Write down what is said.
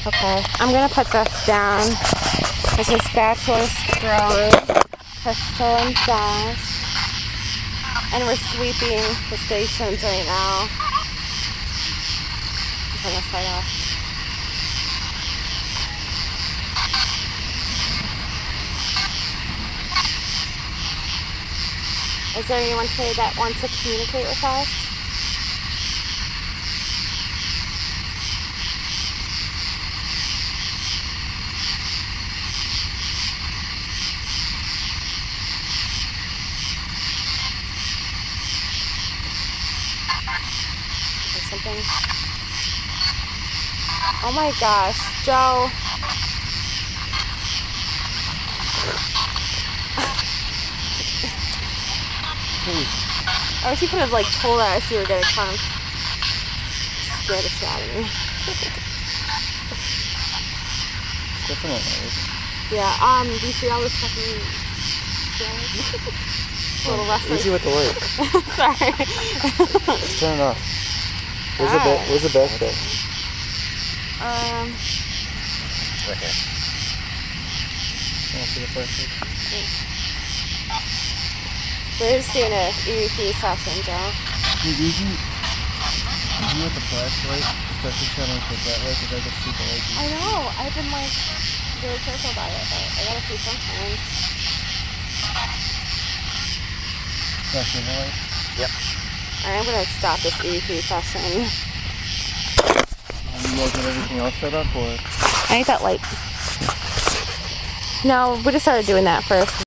Okay, I'm gonna put this down. This is spatula, scroll, Crystal, and Dash. And we're sweeping the stations right now. Turn this light off. Is there anyone today that wants to communicate with us? Something. Oh my gosh, Joe. I wish you could have like told us you were gonna come. Scared the shit out of me. Yeah, do you see all this fucking little wrestlers? Easy with the light. Sorry. Let's turn it off. Where's the backpack? Right here. Want to see the plastic? We're just doing a EVP session, Joe. Dude, you with the flashlight, especially trying to get that light, because I get super light. I know. I've been like really careful about it, but I gotta see sometimes. Flashing the light? Yep. Alright, I'm gonna stop this EVP session. You guys get everything else set up, or? I need that light. No, we just started doing that first.